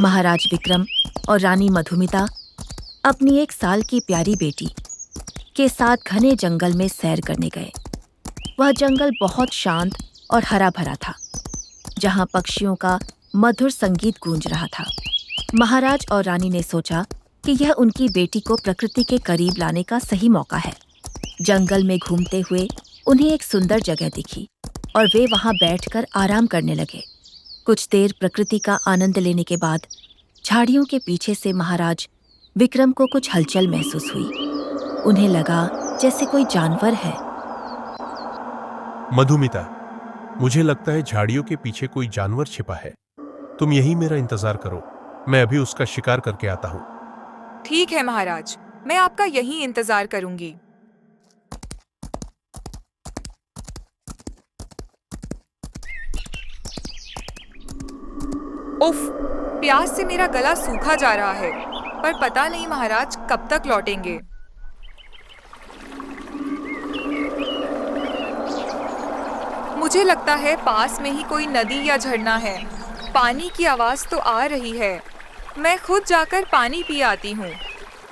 महाराज विक्रम और रानी मधुमिता अपनी 1 साल की प्यारी बेटी के साथ घने जंगल में सैर करने गए। वह जंगल बहुत शांत और हरा भरा था, जहां पक्षियों का मधुर संगीत गूंज रहा था। महाराज और रानी ने सोचा कि यह उनकी बेटी को प्रकृति के करीब लाने का सही मौका है। जंगल में घूमते हुए उन्हें एक सुंदर जगह दिखी और वे वहां बैठकर आराम करने लगे। कुछ देर प्रकृति का आनंद लेने के बाद झाड़ियों के पीछे से महाराज विक्रम को कुछ हलचल महसूस हुई। उन्हें लगा जैसे कोई जानवर है। मधुमिता, मुझे लगता है झाड़ियों के पीछे कोई जानवर छिपा है। तुम यहीं मेरा इंतजार करो, मैं अभी उसका शिकार करके आता हूँ। ठीक है महाराज, मैं आपका यहीं इंतजार करूंगी। उफ, प्यास से मेरा गला सूखा जा रहा है, पर पता नहीं महाराज कब तक लौटेंगे। मुझे लगता है पास में ही कोई नदी या झरना है। पानी की आवाज तो आ रही है। मैं खुद जाकर पानी पी आती हूँ,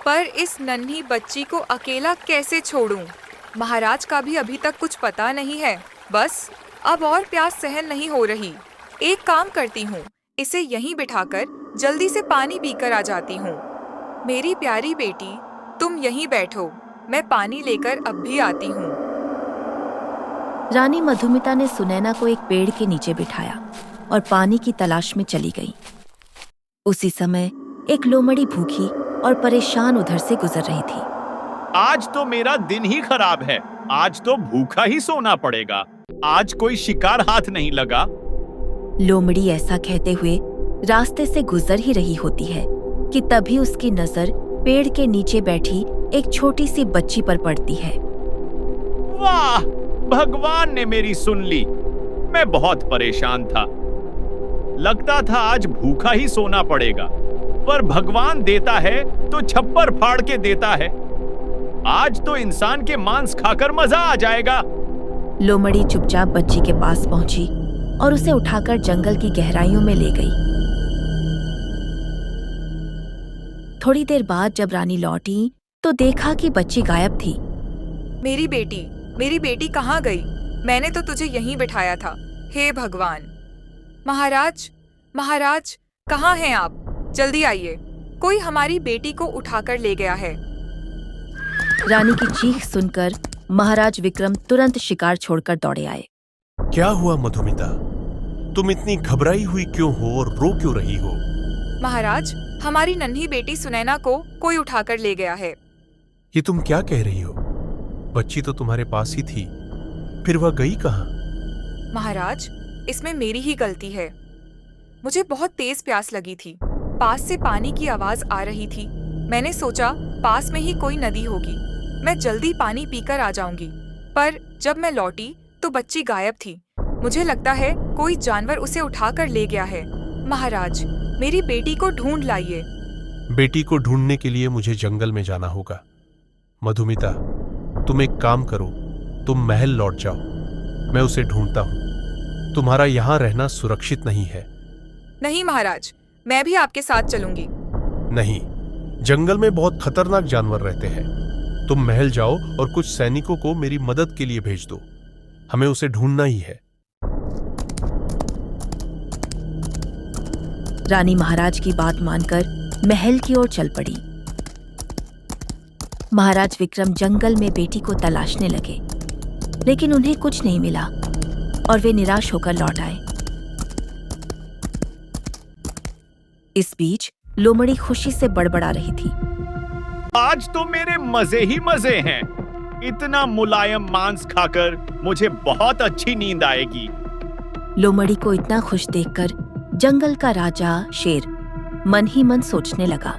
पर इस नन्ही बच्ची को अकेला कैसे छोड़ूं? महाराज का भी अभी तक कुछ पता नहीं है। बस अब और प्यास सहन नहीं हो रही। एक काम करती हूँ, इसे यहीं बिठाकर जल्दी से पानी पीकर आ जाती हूँ। मेरी प्यारी बेटी, तुम यहीं बैठो, मैं पानी लेकर अब भी आती हूँ। रानी मधुमिता ने सुनैना को एक पेड़ के नीचे बिठाया और पानी की तलाश में चली गई। उसी समय एक लोमड़ी भूखी और परेशान उधर से गुजर रही थी। आज तो मेरा दिन ही खराब है। आज तो भूखा ही सोना पड़ेगा। आज कोई शिकार हाथ नहीं लगा। लोमड़ी ऐसा कहते हुए रास्ते से गुजर ही रही होती है कि तभी उसकी नजर पेड़ के नीचे बैठी एक छोटी सी बच्ची पर पड़ती है। वाह, भगवान ने मेरी सुन ली। मैं बहुत परेशान था। लगता था आज भूखा ही सोना पड़ेगा, पर भगवान देता है तो छप्पर फाड़ के देता है। आज तो इंसान के मांस खाकर मजा आ जाएगा। लोमड़ी चुपचाप बच्ची के पास पहुंची और उसे उठाकर जंगल की गहराइयों में ले गई। थोड़ी देर बाद जब रानी लौटी तो देखा कि बच्ची गायब थी। मेरी बेटी कहाँ गई? मैंने तो तुझे यहीं बिठाया था। हे भगवान! महाराज, कहाँ हैं आप? जल्दी आइए, कोई हमारी बेटी को उठाकर ले गया है। रानी की चीख सुनकर महाराज विक्रम तुरंत शिकार छोड़कर दौड़े आए। क्या हुआ मधुमिता? तुम इतनी घबराई हुई क्यों हो और रो क्यों रही हो? महाराज, हमारी नन्ही बेटी सुनैना को कोई उठाकर ले गया है। ये तुम क्या कह रही हो? बच्ची तो तुम्हारे पास ही थी, फिर वह गई कहाँ? महाराज, इसमें मेरी ही गलती है। मुझे बहुत तेज प्यास लगी थी। पास से पानी की आवाज आ रही थी। मैंने सोचा पास में ही कोई नदी होगी, मैं जल्दी पानी पीकर आ जाऊंगी। पर जब मैं लौटी तो बच्ची गायब थी। मुझे लगता है कोई जानवर उसे उठाकर ले गया है। महाराज, मेरी बेटी को ढूंढ लाइए। बेटी को ढूंढने के लिए मुझे जंगल में जाना होगा। मधुमिता, तुम एक काम करो, तुम महल लौट जाओ। मैं उसे ढूंढता हूँ। तुम्हारा यहाँ रहना सुरक्षित नहीं है। नहीं महाराज, मैं भी आपके साथ चलूंगी। नहीं, जंगल में बहुत खतरनाक जानवर रहते हैं। तुम महल जाओ और कुछ सैनिकों को मेरी मदद के लिए भेज दो। हमें उसे ढूंढना ही है। रानी महाराज की बात मानकर महल की ओर चल पड़ी। महाराज विक्रम जंगल में बेटी को तलाशने लगे, लेकिन उन्हें कुछ नहीं मिला और वे निराश होकर लौट आए। इस बीच लोमड़ी खुशी से बड़बड़ा रही थी। आज तो मेरे मजे ही मजे हैं। इतना मुलायम मांस खाकर मुझे बहुत अच्छी नींद आएगी। लोमड़ी को इतना खुश देखकर जंगल का राजा शेर मन ही मन सोचने लगा।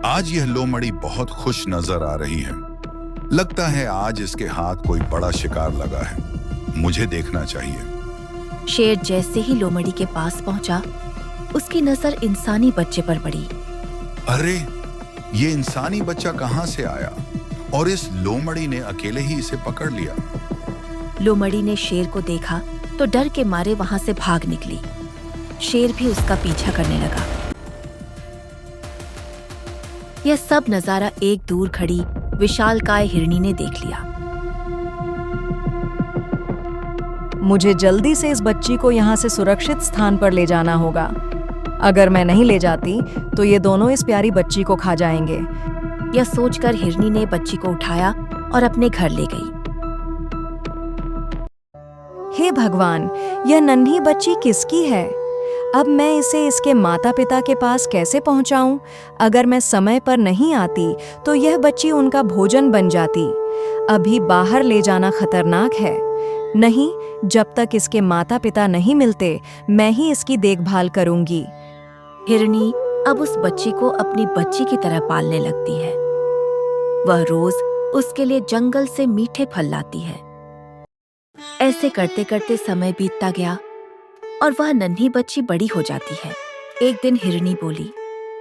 आज यह लोमड़ी बहुत खुश नजर आ रही है। लगता है आज इसके हाथ कोई बड़ा शिकार लगा है। मुझे देखना चाहिए। शेर जैसे ही लोमड़ी के पास पहुंचा, उसकी नजर इंसानी बच्चे पर पड़ी। अरे, ये इंसानी बच्चा कहाँ से आया और इस लोमड़ी ने अकेले ही इसे पकड़ लिया। लोमड़ी ने शेर को देखा तो डर के मारे वहां से भाग निकली। शेर भी उसका पीछा करने लगा। यह सब नजारा एक दूर खड़ी विशालकाय हिरनी ने देख लिया। मुझे जल्दी से इस बच्ची को यहाँ से सुरक्षित स्थान पर ले जाना होगा। अगर मैं नहीं ले जाती तो ये दोनों इस प्यारी बच्ची को खा जाएंगे। यह सोचकर हिरनी ने बच्ची को उठाया और अपने घर ले गई। हे भगवान, यह नन्ही बच्ची किसकी है? अब मैं इसे इसके माता पिता के पास कैसे पहुंचाऊं? अगर मैं समय पर नहीं आती तो यह बच्ची उनका भोजन बन जाती। अभी बाहर ले जाना खतरनाक है। नहीं, जब तक इसके माता पिता नहीं मिलते मैं ही इसकी देखभाल करूंगी। हिरनी अब उस बच्ची को अपनी बच्ची की तरह पालने लगती है। वह रोज उसके लिए जंगल से मीठे फल लाती है। ऐसे करते करते समय बीतता गया और वह नन्ही बच्ची बड़ी हो जाती है। एक दिन हिरनी बोली,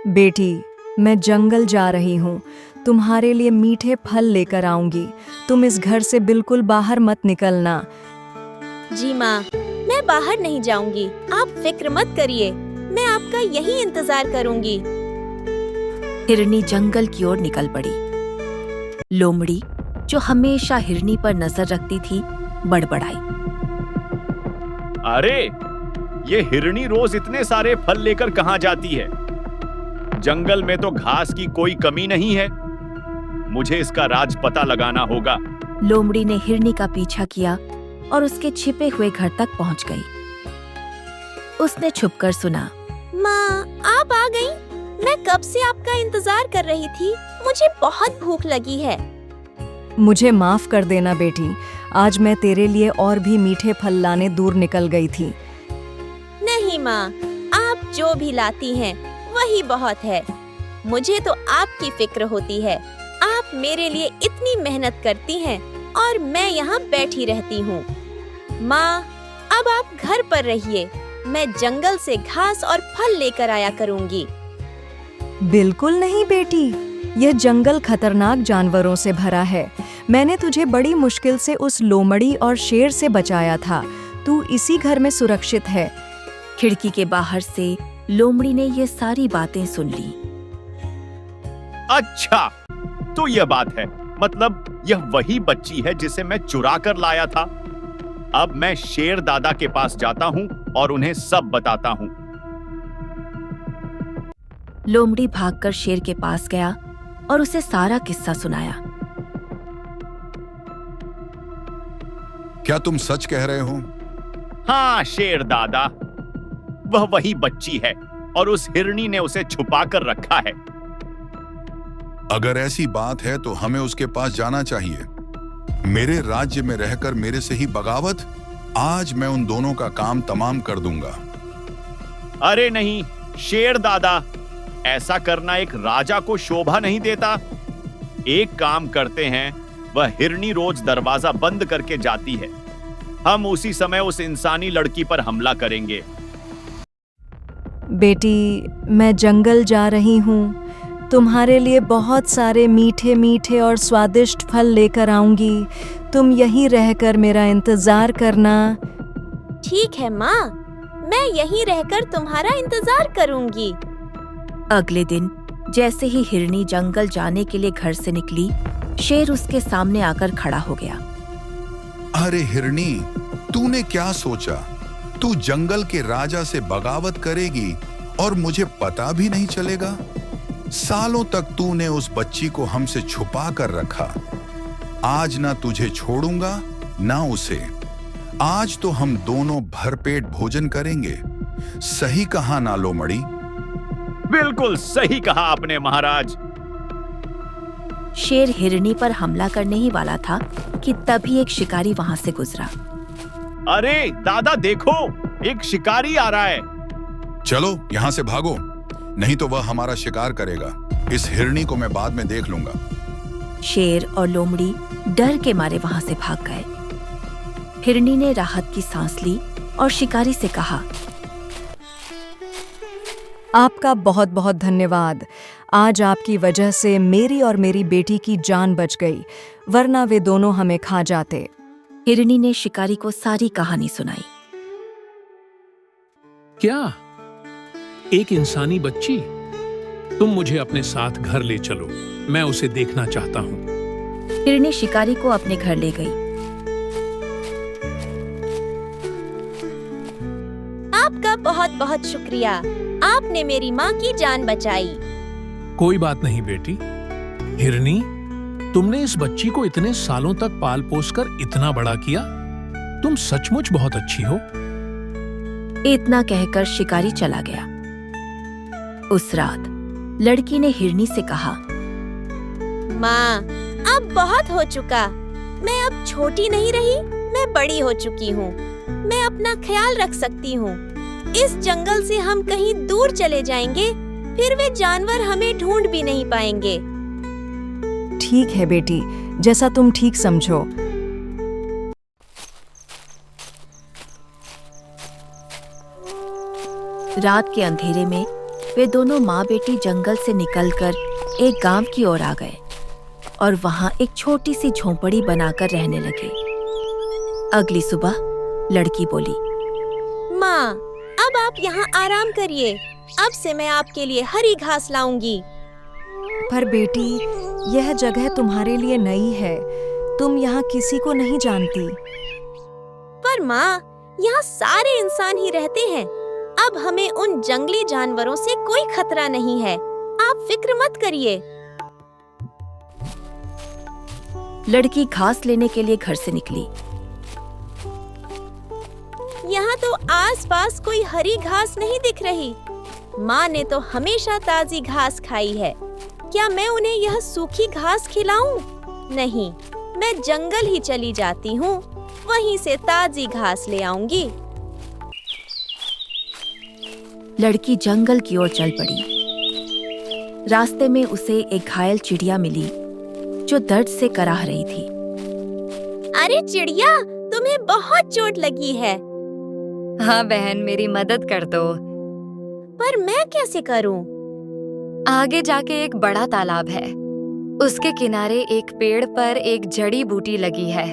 बेटी, मैं जंगल जा रही हूँ। तुम्हारे लिए मीठे फल लेकर आऊंगी। तुम इस घर से बिल्कुल बाहर मत निकलना। जी माँ, मैं बाहर नहीं जाऊंगी। आप फिक्र मत करिए, मैं आपका यही इंतजार करूंगी। हिरनी जंगल की ओर निकल पड़ी। लोमड़ी, जो हमेशा हिरनी पर नजर रखती थी, बड़बड़ाई, अरे, ये हिरनी रोज इतने सारे फल लेकर कहाँ जाती है? जंगल में तो घास की कोई कमी नहीं है। मुझे इसका राज पता लगाना होगा। लोमड़ी ने हिरनी का पीछा किया और उसके छिपे हुए घर तक पहुंच गई। उसने छुपकर सुना, माँ, आप आ गई? मैं कब से आपका इंतजार कर रही थी। मुझे बहुत भूख लगी है। मुझे माफ कर देना बेटी, आज मैं तेरे लिए और भी मीठे फल लाने दूर निकल गई थी। नहीं माँ, आप जो भी लाती हैं वही बहुत है। मुझे तो आपकी फिक्र होती है। आप मेरे लिए इतनी मेहनत करती हैं और मैं यहाँ बैठी रहती हूँ। माँ, अब आप घर पर रहिए। मैं जंगल से घास और फल लेकर आया करूँगी। बिल्कुल नहीं बेटी, यह जंगल खतरनाक जानवरों से भरा है। मैंने तुझे बड़ी मुश्किल से उस लोमड़ी और शेर से बचाया था। तू इसी घर में सुरक्षित है। खिड़की के बाहर से लोमड़ी ने ये सारी बातें सुन ली। अच्छा, तो यह बात है। मतलब यह वही बच्ची है जिसे मैं चुरा कर लाया था। अब मैं शेर दादा के पास जाता हूँ और उन्हें सब बताता हूँ। लोमड़ी भागकर शेर के पास गया और उसे सारा किस्सा सुनाया। क्या तुम सच कह रहे हो? हाँ शेर दादा, वह वही बच्ची है और उस हिरनी ने उसे छुपा कर रखा है। अगर ऐसी बात है तो हमें उसके पास जाना चाहिए। मेरे राज्य में रहकर मेरे से ही बगावत? आज मैं उन दोनों का काम तमाम कर दूंगा। अरे नहीं शेर दादा, ऐसा करना एक राजा को शोभा नहीं देता। एक काम करते हैं, वह हिरनी रोज दरवाजा बंद करके जाती है। हम उसी समय उस इंसानी लड़की पर हमला करेंगे। बेटी, मैं जंगल जा रही हूँ। तुम्हारे लिए बहुत सारे मीठे मीठे और स्वादिष्ट फल लेकर आऊंगी। तुम यहीं रहकर मेरा इंतजार करना। ठीक है माँ, मैं यहीं रहकर तुम्हारा इंतजार करूंगी। अगले दिन जैसे ही हिरनी जंगल जाने के लिए घर से निकली, शेर उसके सामने आकर खड़ा हो गया। अरे हिरनी, तूने क्या सोचा? तू जंगल के राजा से बगावत करेगी और मुझे पता भी नहीं चलेगा? सालों तक तूने उस बच्ची को हमसे छुपा कर रखा। आज ना तुझे छोड़ूंगा ना उसे। आज तो हम दोनों भरपेट भोजन करेंगे। सही कहा ना लोमड़ी? बिल्कुल सही कहा आपने महाराज। शेर हिरनी पर हमला करने ही वाला था कि तभी एक शिकारी वहां से गुजरा। अरे दादा देखो, एक शिकारी आ रहा है। चलो यहाँ से भागो, नहीं तो वह हमारा शिकार करेगा। इस हिरनी को मैं बाद में देख लूंगा। शेर और लोमड़ी डर के मारे वहां से भाग गए। हिरनी ने राहत की सांस ली और शिकारी से कहा, आपका बहुत बहुत धन्यवाद। आज आपकी वजह से मेरी और मेरी बेटी की जान बच गई, वरना वे दोनों हमें खा जाते। हिरनी ने शिकारी को सारी कहानी सुनाई। क्या एक इंसानी बच्ची तुम मुझे अपने साथ घर ले चलो, मैं उसे देखना चाहता हूँ। हिरनी शिकारी को अपने घर ले गई। आपका बहुत बहुत शुक्रिया, आपने मेरी माँ की जान बचाई। कोई बात नहीं बेटी। हिरनी, तुमने इस बच्ची को इतने सालों तक पाल पोस कर इतना बड़ा किया। तुम सचमुच बहुत अच्छी हो। इतना कहकर शिकारी चला गया। उस रात लड़की ने हिरनी से कहा, माँ, अब बहुत हो चुका। मैं अब छोटी नहीं रही, मैं बड़ी हो चुकी हूँ। मैं अपना ख्याल रख सकती हूँ। इस जंगल से हम कहीं दूर चले जाएंगे, फिर वे जानवर हमें ढूंढ भी नहीं पाएंगे। ठीक है बेटी, जैसा तुम ठीक समझो। रात के अंधेरे में वे दोनों माँ बेटी जंगल से निकलकर एक गांव की ओर आ गए और वहां एक छोटी सी झोंपड़ी बनाकर रहने लगे। अगली सुबह लड़की बोली, माँ, अब आप यहाँ आराम करिए। अब से मैं आपके लिए हरी घास लाऊंगी। पर बेटी, यह जगह तुम्हारे लिए नई है। तुम यहाँ किसी को नहीं जानती। पर माँ, यहाँ सारे इंसान ही रहते हैं। अब हमें उन जंगली जानवरों से कोई खतरा नहीं है। आप फिक्र मत करिए। लड़की घास लेने के लिए घर से निकली। यहाँ तो आसपास कोई हरी घास नहीं दिख रही। माँ ने तो हमेशा ताजी घास खाई है। क्या मैं उन्हें यह सूखी घास खिलाऊं? नहीं, मैं जंगल ही चली जाती हूँ। वहीं से ताजी घास ले आऊंगी। लड़की जंगल की ओर चल पड़ी। रास्ते में उसे एक घायल चिड़िया मिली जो दर्द से कराह रही थी। अरे चिड़िया, तुम्हें बहुत चोट लगी है। हाँ बहन, मेरी मदद कर दो। पर मैं कैसे करूं? आगे जाके एक बड़ा तालाब है। उसके किनारे एक पेड़ पर एक जड़ी बूटी लगी है।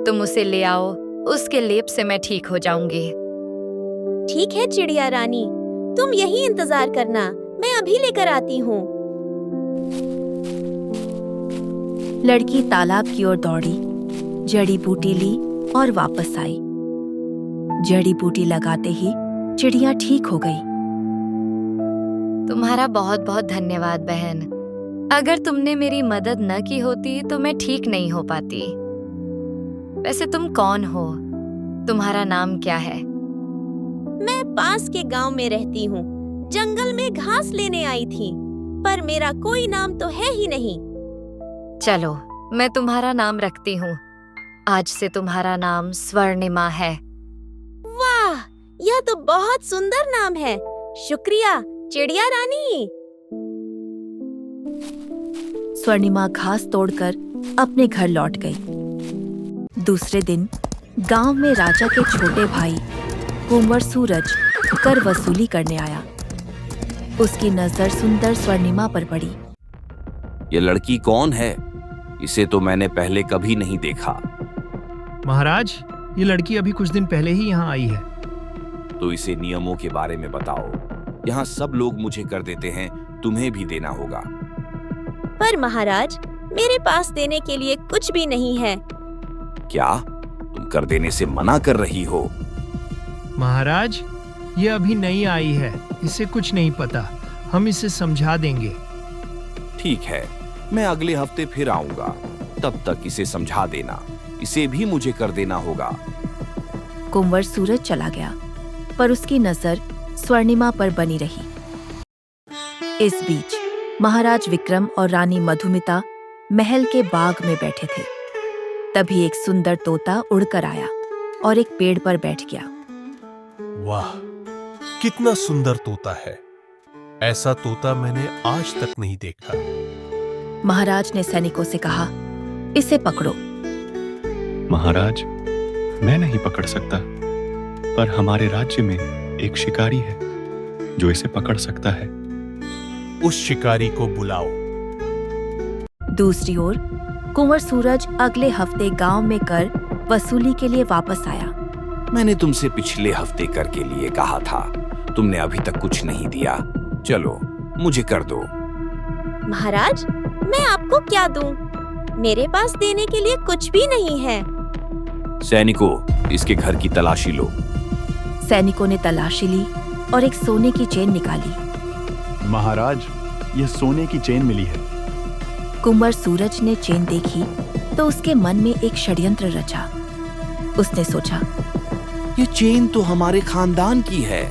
तुम उसे ले आओ, उसके लेप से मैं ठीक हो जाऊंगी। ठीक है चिड़िया रानी, तुम यही इंतजार करना, मैं अभी लेकर आती हूँ। लड़की तालाब की ओर दौड़ी, जड़ी बूटी ली और वापस आई। जड़ी बूटी लगाते ही चिड़िया ठीक हो गई। तुम्हारा बहुत बहुत धन्यवाद बहन। अगर तुमने मेरी मदद न की होती तो मैं ठीक नहीं हो पाती। वैसे तुम कौन हो? तुम्हारा नाम क्या है? मैं पास के गांव में रहती हूँ। जंगल में घास लेने आई थी, पर मेरा कोई नाम तो है ही नहीं। चलो, मैं तुम्हारा नाम रखती हूँ। आज से तुम्हारा नाम स्वर्णिमा है। वाह, यह तो बहुत सुंदर नाम है। शुक्रिया चिड़िया रानी। स्वर्णिमा घास तोड़कर अपने घर लौट गई। दूसरे दिन गांव में राजा के छोटे भाई कुंवर सूरज कर वसूली करने आया। उसकी नजर सुंदर स्वर्णिमा पर पड़ी। ये लड़की कौन है? इसे तो मैंने पहले कभी नहीं देखा। महाराज, ये लड़की अभी कुछ दिन पहले ही यहाँ आई है। तो इसे नियमों के बारे में बताओ। यहाँ सब लोग मुझे कर देते हैं, तुम्हें भी देना होगा। पर महाराज, मेरे पास देने के लिए कुछ भी नहीं है। क्या तुम कर देने से मना कर रही हो? महाराज, ये अभी नई आई है, इसे कुछ नहीं पता। हम इसे समझा देंगे। ठीक है, मैं अगले हफ्ते फिर आऊंगा। तब तक इसे समझा देना। इसे भी मुझे कर देना होगा। कुंवर सूरज चला गया, पर उसकी नजर स्वर्णिमा पर बनी रही। इस बीच महाराज विक्रम और रानी मधुमिता महल के बाग में बैठे थे। तभी एक सुंदर तोता उड़कर आया और एक पेड़ पर बैठ गया। वाह, कितना सुंदर तोता है। ऐसा तोता मैंने आज तक नहीं देखा। महाराज ने सैनिकों से कहा, इसे पकड़ो। महाराज, मैं नहीं पकड़ सकता, पर हमारे राज्य में एक शिकारी है जो इसे पकड़ सकता है। उस शिकारी को बुलाओ। दूसरी ओर कुंवर सूरज अगले हफ्ते गांव में कर वसूली के लिए वापस आया। मैंने तुमसे पिछले हफ्ते कर के लिए कहा था, तुमने अभी तक कुछ नहीं दिया। चलो, मुझे कर दो। महाराज, मैं आपको क्या दूं? मेरे पास देने के लिए कुछ भी नहीं है। सैनिकों, इसके घर की तलाशी लो। सैनिकों ने तलाशी ली और एक सोने की चेन निकाली। महाराज, यह सोने की चेन मिली है। कुंवर सूरज ने चेन देखी तो उसके मन में एक षड्यंत्र रचा। उसने सोचा, ये चेन तो हमारे खानदान की है।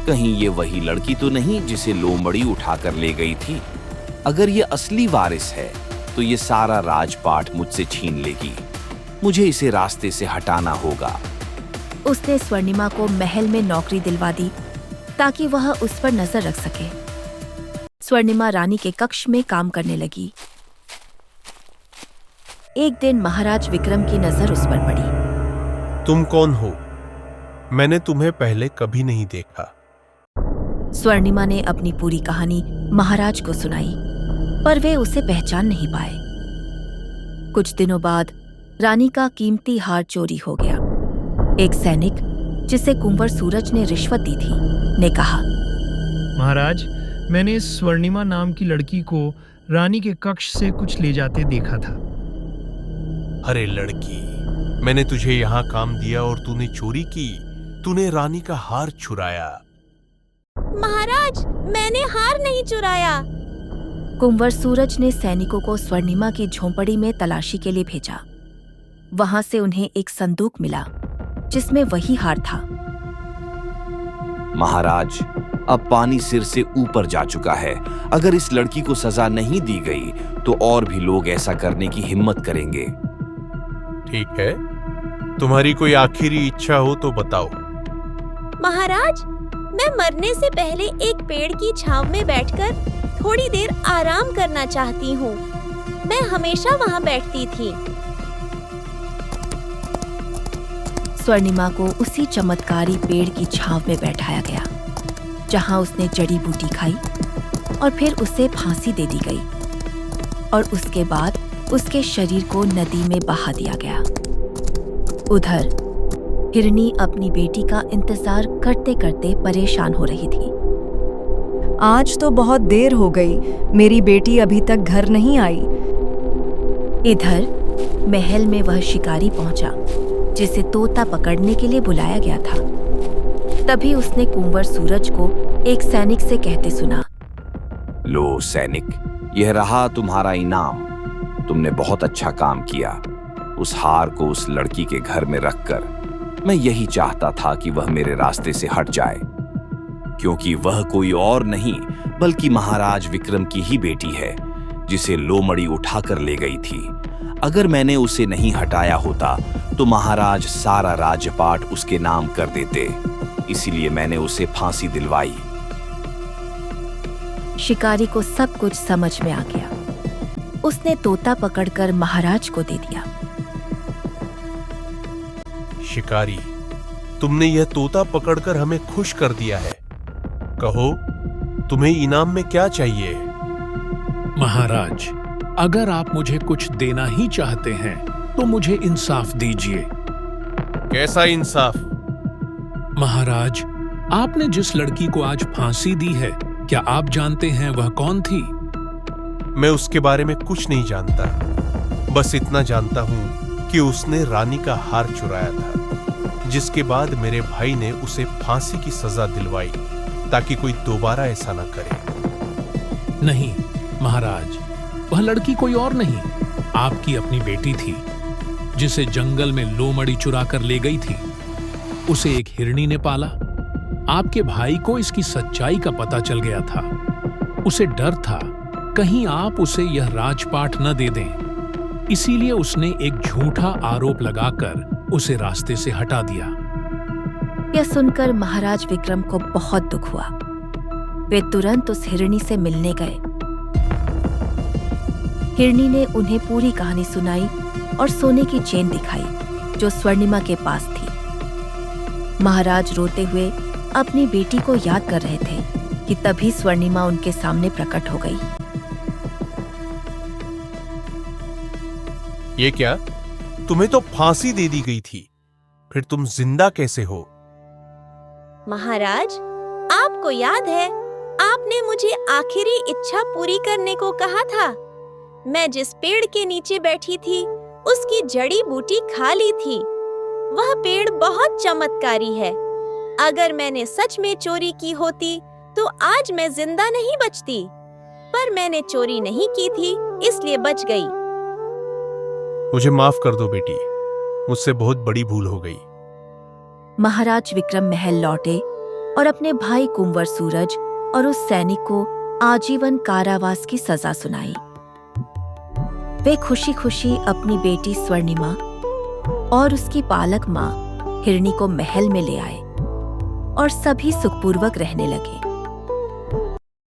कहीं ये वही लड़की तो नहीं जिसे लोमड़ी उठाकर ले गई थी? अगर ये असली वारिस है तो ये सारा राजपाट मुझसे छीन लेगी। मुझे इसे रास्ते से हटाना होगा। उसने स्वर्णिमा को महल में नौकरी दिलवा दी ताकि वह उस पर नजर रख सके। स्वर्णिमा रानी के कक्ष में काम करने लगी। एक दिन महाराज विक्रम की नजर उस पर पड़ी। तुम कौन हो? मैंने तुम्हें पहले कभी नहीं देखा। स्वर्णिमा ने अपनी पूरी कहानी महाराज को सुनाई, पर वे उसे पहचान नहीं पाए। कुछ दिनों बाद रानी का कीमती हार चोरी हो गया। एक सैनिक, जिसे कुंवर सूरज ने रिश्वत दी थी, ने कहा, महाराज, मैंने इस स्वर्णिमा नाम की लड़की को रानी के कक्ष से कुछ ले जाते देखा था। अरे लड़की, मैंने तुझे यहाँ काम दिया और तूने चोरी की। तूने रानी का हार चुराया। महाराज, मैंने हार नहीं चुराया। कुंवर सूरज ने सैनिकों को स्वर्णिमा की झोंपड़ी में तलाशी के लिए भेजा। वहां से उन्हें एक संदूक मिला जिसमें वही हार था। महाराज, अब पानी सिर से ऊपर जा चुका है। अगर इस लड़की को सजा नहीं दी गई तो और भी लोग ऐसा करने की हिम्मत करेंगे। ठीक है, तुम्हारी कोई आखिरी इच्छा हो तो बताओ। महाराज, मैं मरने से पहले एक पेड़ की छांव में बैठकर थोड़ी देर आराम करना चाहती हूँ। मैं हमेशा वहाँ बैठती थी। स्वर्णिमा को उसी चमत्कारी पेड़ की छांव में बैठाया गया जहां उसने जड़ी बूटी खाई और फिर उसे फांसी दे दी गई और उसके बाद उसके शरीर को नदी में बहा दिया गया। उधर हिरनी अपनी बेटी का इंतजार करते करते परेशान हो रही थी। आज तो बहुत देर हो गई, मेरी बेटी अभी तक घर नहीं आई। इधर महल में वह शिकारी पहुंचा जिसे तोता पकड़ने के लिए बुलाया गया था। तभी उसने कुंवर सूरज को एक सैनिक से कहते सुना, लो सैनिक, यह रहा तुम्हारा इनाम। तुमने बहुत अच्छा काम किया। उस हार को उस लड़की के घर में रखकर मैं यही चाहता था कि वह मेरे रास्ते से हट जाए, क्योंकि वह कोई और नहीं बल्कि महाराज विक्रम की ही बेटी है जिसे लोमड़ी उठाकर ले गई थी। अगर मैंने उसे नहीं हटाया होता तो महाराज सारा राजपाट उसके नाम कर देते। इसीलिए मैंने उसे फांसी दिलवाई। शिकारी को सब कुछ समझ में आ गया। उसने तोता पकड़कर महाराज को दे दिया। शिकारी, तुमने यह तोता पकड़कर हमें खुश कर दिया है। कहो, तुम्हें इनाम में क्या चाहिए? महाराज, अगर आप मुझे कुछ देना ही चाहते हैं तो मुझे इंसाफ दीजिए। कैसा इंसाफ? महाराज, आपने जिस लड़की को आज फांसी दी है, क्या आप जानते हैं वह कौन थी? मैं उसके बारे में कुछ नहीं जानता। बस इतना जानता हूं कि उसने रानी का हार चुराया था, जिसके बाद मेरे भाई ने उसे फांसी की सजा दिलवाई ताकि कोई दोबारा ऐसा न करे। नहीं महाराज, वह लड़की कोई और नहीं, आपकी अपनी बेटी थी जिसे जंगल में लोमड़ी चुरा कर ले गई थी। उसे एक हिरनी ने पाला। आपके भाई को इसकी सच्चाई का पता चल गया था। उसे डर था कहीं आप उसे यह राजपाट न दे दें, इसीलिए उसने एक झूठा आरोप लगाकर उसे रास्ते से हटा दिया। यह सुनकर महाराज विक्रम को बहुत दुख हुआ। वे तुरंत उस हिरनी से मिलने गए। हिरनी ने उन्हें पूरी कहानी सुनाई और सोने की चेन दिखाई जो स्वर्णिमा के पास थी। महाराज रोते हुए अपनी बेटी को याद कर रहे थे कि तभी स्वर्णिमा उनके सामने प्रकट हो गई। ये क्या? तुम्हें तो फांसी दे दी गई थी, फिर तुम जिंदा कैसे हो? महाराज, आपको याद है आपने मुझे आखिरी इच्छा पूरी करने को कहा था। मैं जिस पेड़ के नीचे बैठी थी, उसकी जड़ी बूटी खा ली थी। वह पेड़ बहुत चमत्कारी है। अगर मैंने सच में चोरी की होती तो आज मैं जिंदा नहीं बचती, पर मैंने चोरी नहीं की थी, इसलिए बच गई। मुझे माफ कर दो बेटी, मुझसे बहुत बड़ी भूल हो गई। महाराज विक्रम महल लौटे और अपने भाई कुंवर सूरज और उस सैनिक को आजीवन कारावास की सजा सुनाई। वे खुशी खुशी अपनी बेटी स्वर्णिमा और उसकी पालक माँ हिरणी को महल में ले आए और सभी सुखपूर्वक रहने लगे।